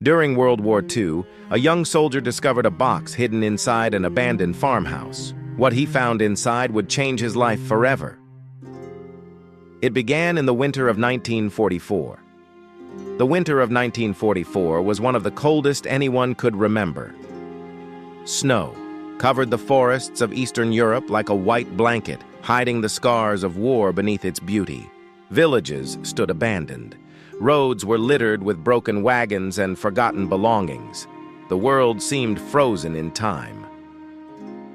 During World War II, a young soldier discovered a box hidden inside an abandoned farmhouse. What he found inside would change his life forever. It began in the winter of 1944. The winter of 1944 was one of the coldest anyone could remember. Snow covered the forests of Eastern Europe like a white blanket, hiding the scars of war beneath its beauty. Villages stood abandoned. Roads were littered with broken wagons and forgotten belongings. The world seemed frozen in time.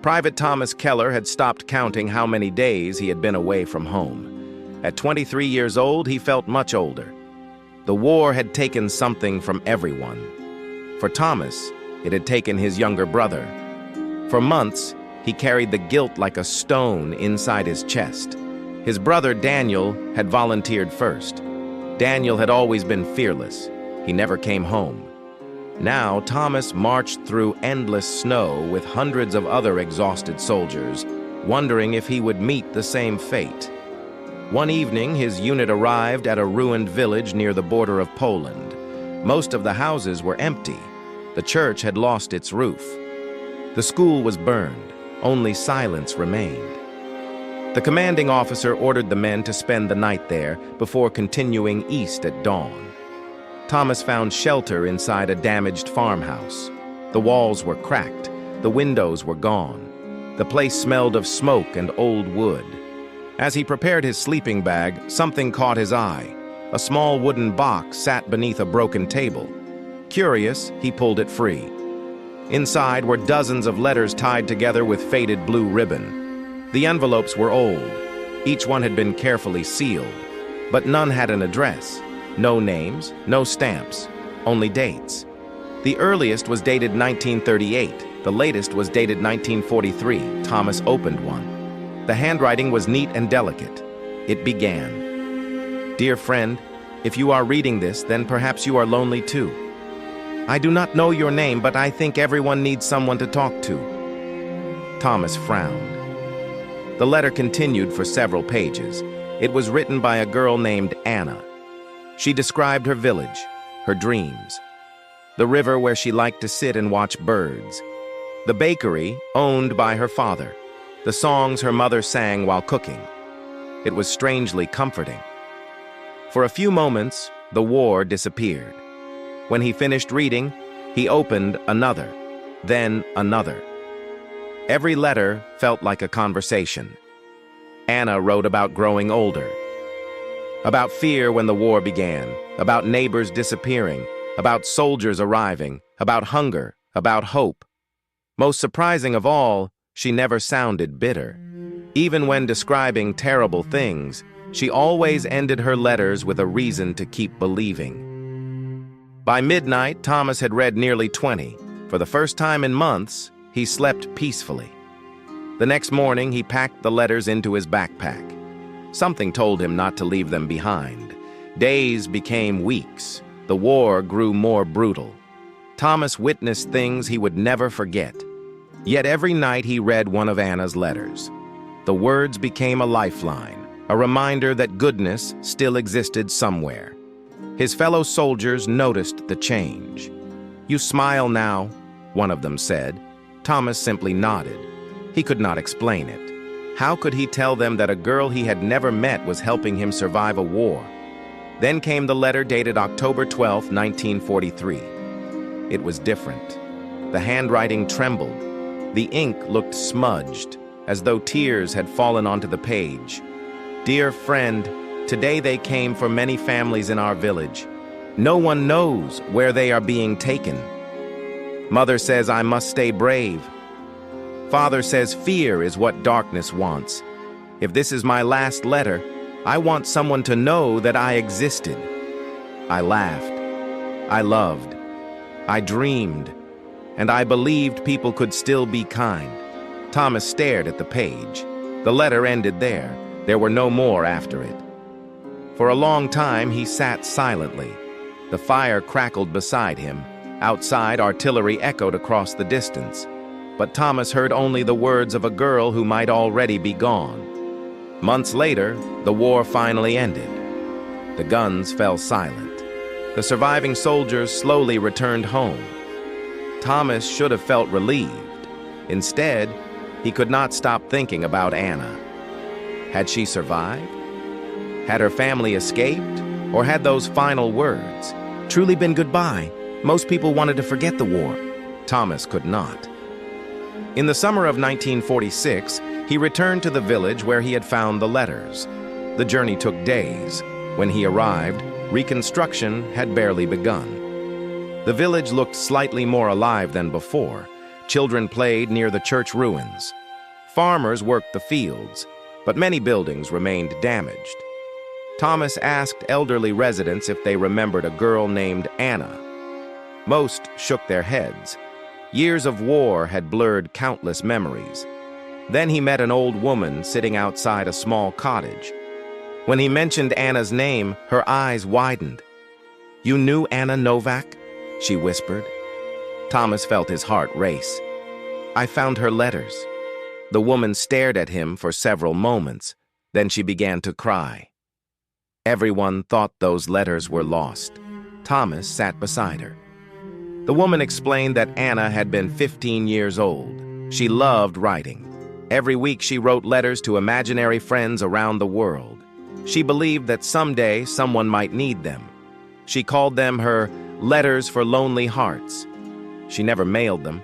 Private Thomas Keller had stopped counting how many days he had been away from home. At 23 years old, he felt much older. The war had taken something from everyone. For Thomas, it had taken his younger brother. For months, he carried the guilt like a stone inside his chest. His brother Daniel had volunteered first. Daniel had always been fearless. He never came home. Now Thomas marched through endless snow with hundreds of other exhausted soldiers, wondering if he would meet the same fate. One evening, his unit arrived at a ruined village near the border of Poland. Most of the houses were empty. The church had lost its roof. The school was burned. Only silence remained. The commanding officer ordered the men to spend the night there before continuing east at dawn. Thomas found shelter inside a damaged farmhouse. The walls were cracked. The windows were gone. The place smelled of smoke and old wood. As he prepared his sleeping bag, something caught his eye. A small wooden box sat beneath a broken table. Curious, he pulled it free. Inside were dozens of letters tied together with faded blue ribbon. The envelopes were old. Each one had been carefully sealed, but none had an address. No names, no stamps, only dates. The earliest was dated 1938. The latest was dated 1943. Thomas opened one. The handwriting was neat and delicate. It began, "Dear friend, if you are reading this, then perhaps you are lonely too. I do not know your name, but I think everyone needs someone to talk to." Thomas frowned. The letter continued for several pages. It was written by a girl named Anna. She described her village, her dreams, the river where she liked to sit and watch birds, the bakery owned by her father, the songs her mother sang while cooking. It was strangely comforting. For a few moments, the war disappeared. When he finished reading, he opened another, then another. Every letter felt like a conversation. Anna wrote about growing older, about fear when the war began, about neighbors disappearing, about soldiers arriving, about hunger, about hope. Most surprising of all, she never sounded bitter. Even when describing terrible things, she always ended her letters with a reason to keep believing. By midnight, Thomas had read nearly 20. For the first time in months, he slept peacefully. The next morning, he packed the letters into his backpack. Something told him not to leave them behind. Days became weeks. The war grew more brutal. Thomas witnessed things he would never forget. Yet every night he read one of Anna's letters. The words became a lifeline, a reminder that goodness still existed somewhere. His fellow soldiers noticed the change. "You smile now," one of them said. Thomas simply nodded. He could not explain it. How could he tell them that a girl he had never met was helping him survive a war? Then came the letter dated October 12, 1943. It was different. The handwriting trembled. The ink looked smudged, as though tears had fallen onto the page. "Dear friend, today they came for many families in our village. No one knows where they are being taken. Mother says I must stay brave. Father says fear is what darkness wants. If this is my last letter, I want someone to know that I existed. I laughed. I loved. I dreamed. And I believed people could still be kind." Thomas stared at the page. The letter ended there. There were no more after it. For a long time, he sat silently. The fire crackled beside him. Outside, artillery echoed across the distance. But Thomas heard only the words of a girl who might already be gone. Months later, the war finally ended. The guns fell silent. The surviving soldiers slowly returned home. Thomas should have felt relieved. Instead, he could not stop thinking about Anna. Had she survived? Had her family escaped? Or had those final words truly been goodbye? Most people wanted to forget the war. Thomas could not. In the summer of 1946, he returned to the village where he had found the letters. The journey took days. When he arrived, reconstruction had barely begun. The village looked slightly more alive than before. Children played near the church ruins. Farmers worked the fields, but many buildings remained damaged. Thomas asked elderly residents if they remembered a girl named Anna. Most shook their heads. Years of war had blurred countless memories. Then he met an old woman sitting outside a small cottage. When he mentioned Anna's name, her eyes widened. "You knew Anna Novak?" she whispered. Thomas felt his heart race. "I found her letters." The woman stared at him for several moments. Then she began to cry. Everyone thought those letters were lost. Thomas sat beside her. The woman explained that Anna had been 15 years old. She loved writing. Every week she wrote letters to imaginary friends around the world. She believed that someday someone might need them. She called them her letters for lonely hearts. She never mailed them.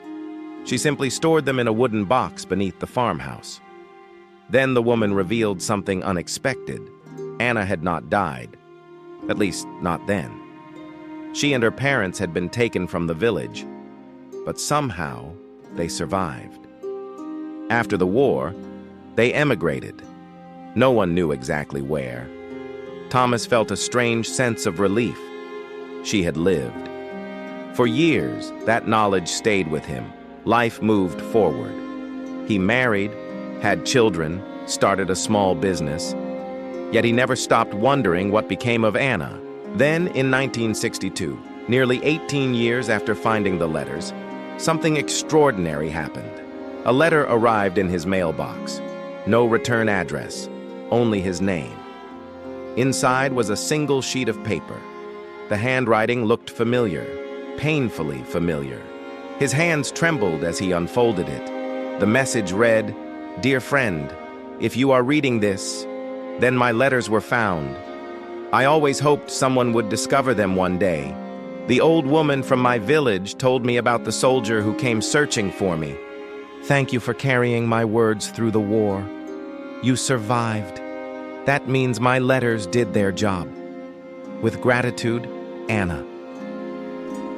She simply stored them in a wooden box beneath the farmhouse. Then the woman revealed something unexpected. Anna had not died. At least, not then. She and her parents had been taken from the village, but somehow they survived. After the war, they emigrated. No one knew exactly where. Thomas felt a strange sense of relief. She had lived. For years, that knowledge stayed with him. Life moved forward. He married, had children, started a small business. Yet he never stopped wondering what became of Anna. Then, in 1962, nearly 18 years after finding the letters, something extraordinary happened. A letter arrived in his mailbox. No return address, only his name. Inside was a single sheet of paper. The handwriting looked familiar, painfully familiar. His hands trembled as he unfolded it. The message read, "Dear friend, if you are reading this, then my letters were found. I always hoped someone would discover them one day. The old woman from my village told me about the soldier who came searching for me. Thank you for carrying my words through the war. You survived. That means my letters did their job. With gratitude, Anna."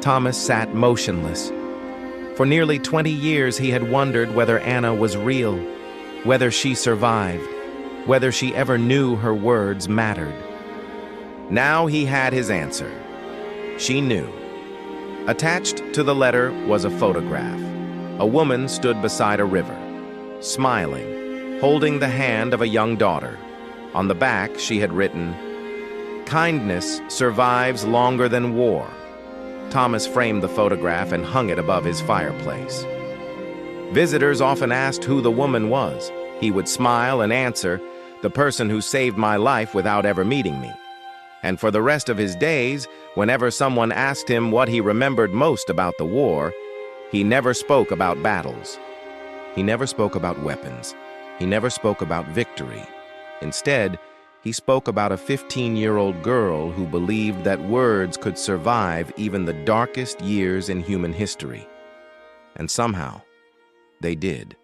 Thomas sat motionless. For nearly 20 years he had wondered whether Anna was real, whether she survived, whether she ever knew her words mattered. Now he had his answer. She knew. Attached to the letter was a photograph. A woman stood beside a river, smiling, holding the hand of a young daughter. On the back, she had written, "Kindness survives longer than war." Thomas framed the photograph and hung it above his fireplace. Visitors often asked who the woman was. He would smile and answer, "The person who saved my life without ever meeting me." And for the rest of his days, whenever someone asked him what he remembered most about the war, he never spoke about battles. He never spoke about weapons. He never spoke about victory. Instead, he spoke about a 15-year-old girl who believed that words could survive even the darkest years in human history. And somehow, they did.